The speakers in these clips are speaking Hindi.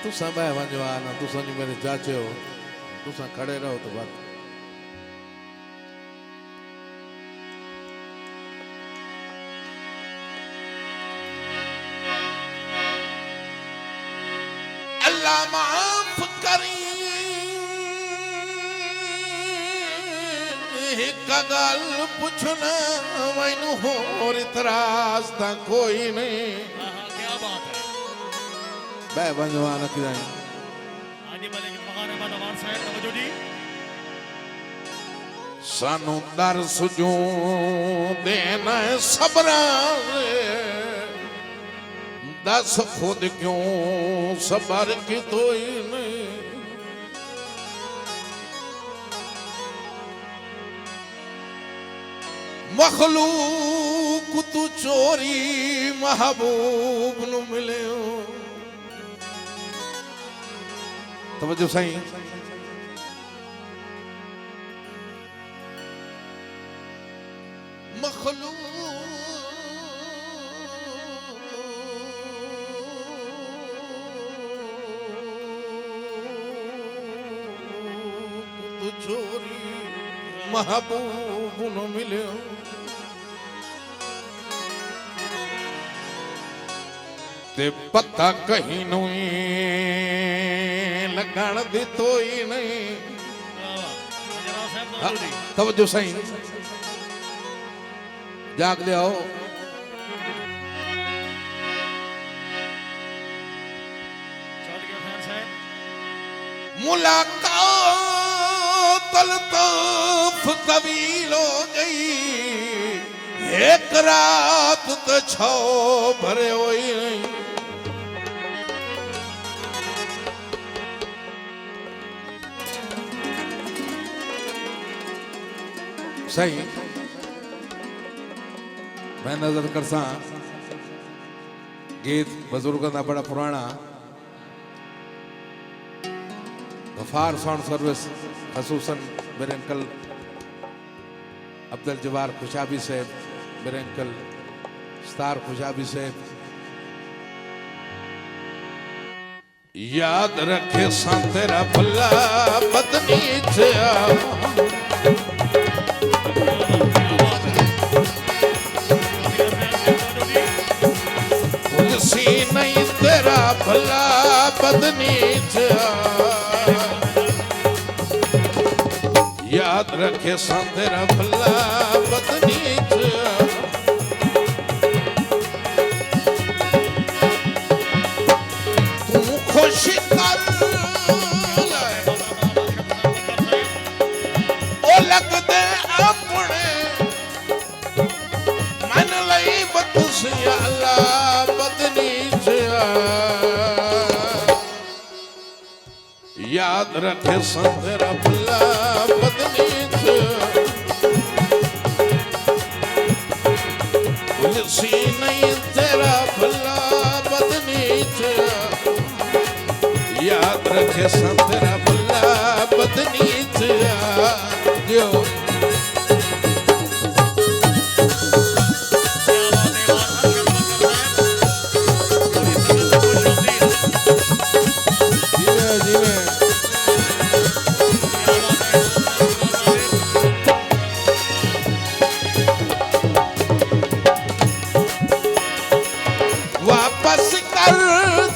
तुसा मैं वंजवाना तुसा जो मेरे चाचे हो तुसा खड़े रहो तो बात अल्लाह माफ करी एक गल पूछना मैनू होर इतराज ता कोई नहीं। क्या बात है बै वंजवाना किदाई आदि वाले के मकान बादवार साहब तवज्जो दी सानू दर्स जो देना सबरा दस खुद क्यों सबर की तो ही नहीं। मखलूक तू चोरी महबूब नु मिले हो। तवज्जो सही मखलूक तू चोरी महबूब नु मिले हो। ते पता कहीं नहीं लगन दी तो ही नहीं। जनाब साहब तवज्जो दी तवज्जो सही जाग ले आओ चौथ के फैन साहब मुलाकात तल्ताफ तवील हो गई एक रात तो छो भरे हुई नहीं। सही मैं नजर करसा गीत बुजुर्गों का बड़ा पुराना गफार साउंड सर्विस खसूसन मेरे अंकल अब्दुल जब्बार खुशाबी साहब मेरे अंकल स्टार खुशाबी साहब याद रखे सा तेरा भला बदनी छया नहीं तेरा भला बदनी याद रखे सा तेरा भला बदनी तू खुश कर ओ लगदे अपने मन लई बदसिया अल्लाह बदनी याद रखे संतरा भला बदनी तुलसी नहीं तेरा भला बदनी याद रखे संतरा भला बदनी जो वापस कर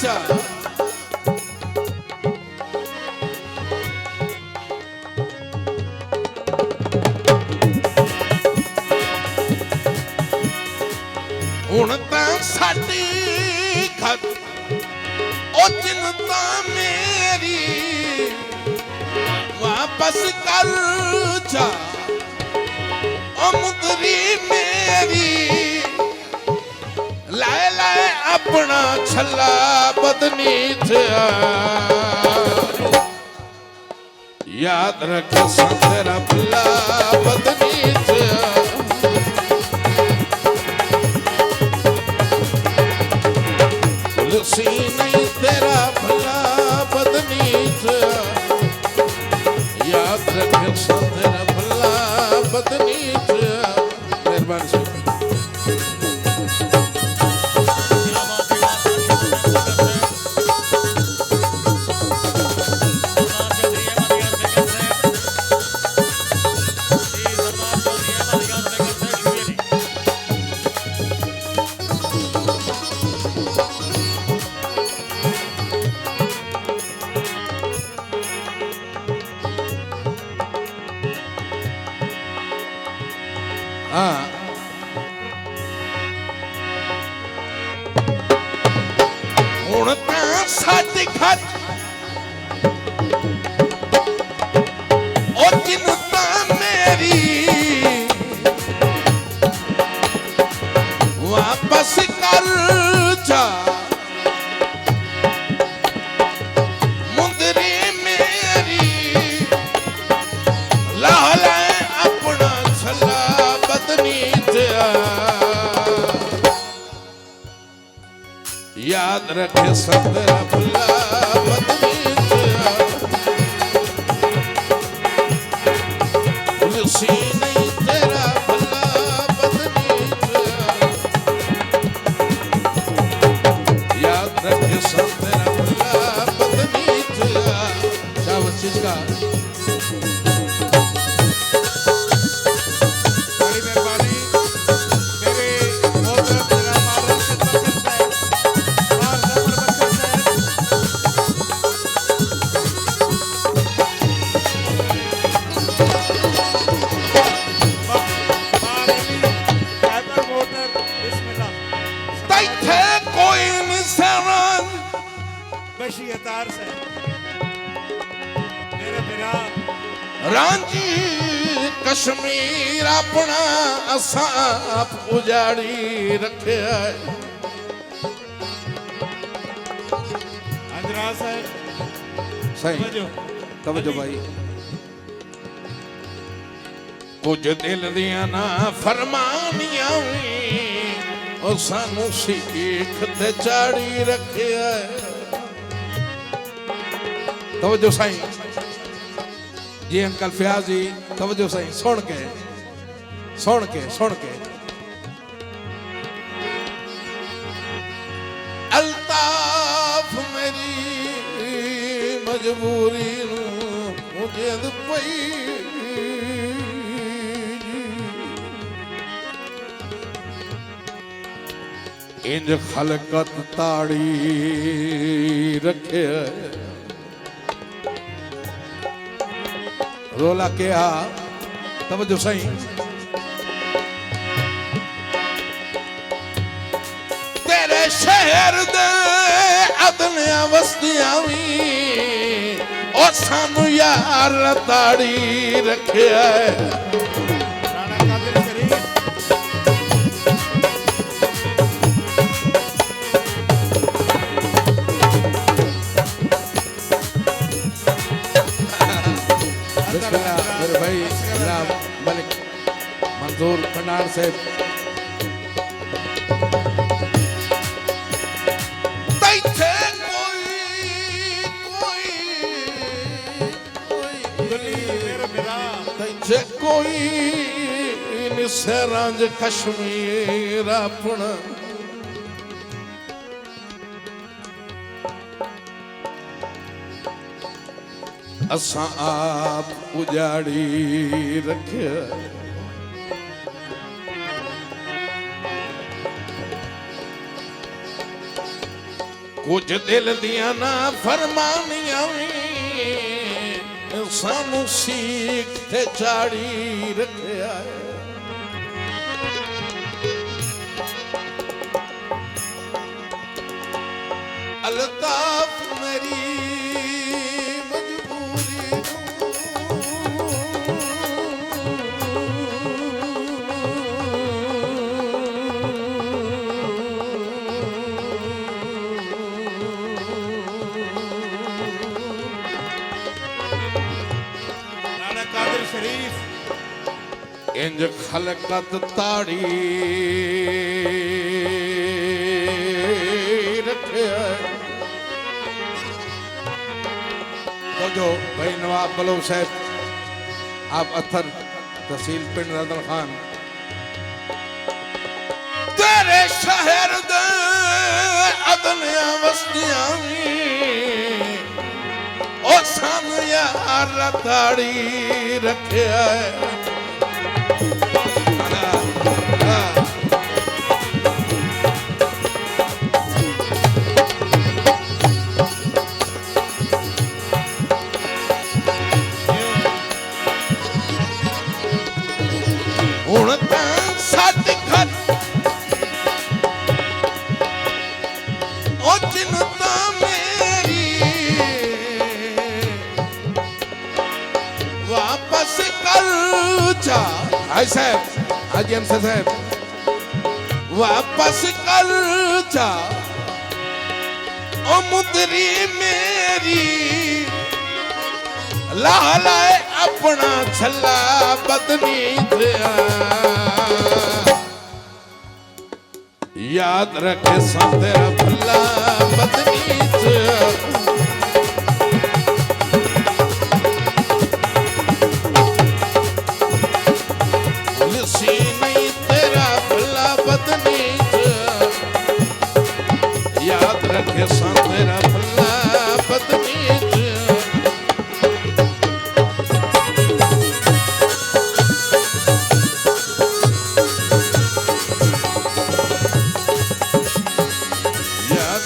जा हुण तां साडी खत ओ चिंता मेरी वापस कर जा ओ मुदरी मेरी लाए लाए अपना छला बदनी याद रखे संतरा भला बदनी तुलसी नहीं तेरा भला बदनी याद रखे संतरा भला बदनी मेहरबानी ਹੁਣ ਤਾਂ ਸਾਡੀ ਖੱਟ ਉਹ ਚਿੰਤਾ ਮੇਰੀ ਵਾਪਸ ਕਰ ਜਾ ਮੁੰਦਰੀ ਮੇਰੀ ਲਾਹ ਲੈ ਆਪਣਾ ਛੱਲਾ ਬਦਨੀ ਤੇ याद रखे सदरा भुला बदनी तुलसी नहीं तेरा भला बदनी याद रखे सदरा भुला बदनी शाबाश इसका बड़ी मेहरबानी मेरे मोहतरम जनाब मारूफ सिद्दीकी साहब तैथे कोई निशान बशीयतार से मेरा मेरा रांझी कश्मीर अपना असा आप उजाड़ी रखे है अंजरा साहब सही तवज्जो भाई कुछ दिल दिया ना फरमानियां और सानू सीख ते चाड़ी रखे है तवज्जो साईं जी अंकल फयाज जी तवज्जो साईं सुन के अल्ताफ मेरी मजबूरी नू मुझे पई इंज खलकत ताड़ी रखे रोला क्या तवज्जो सही तेरे शहर दे अदनिया बस्तियां भी और सानू यार ताड़ी रखे राणा कादिर शरीफ मेरे भाई जनाब मलिक मंजूर खंडार साहब तैथे तैथे कोई निसरांज कश्मीर अपना असा आप उजाड़ी रखे कुछ दिल दिया ना फरमानियां सानू सीख ते चाड़ी रखे अल्ताफ मेरी कादिर शरीफ इंज खलकत ताड़ी रखे तो जो भाई नवाब बलोच साहब आप अथर तहसील पिंड रदन खान तेरे शहर दे अदनिया बस्तियां ओ सन यार ताड़ी रखे हुण तां साडी खत भाई साहब हाजी हमसे साहब वापस कर जा ओ मुदरी मेरी लाए अपना छला बदनी दिया याद रखे तेरा भला बदनी लिसी नहीं तेरा भला बदनी याद रखे तेरा भला बदनी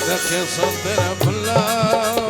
रखे तेरा भला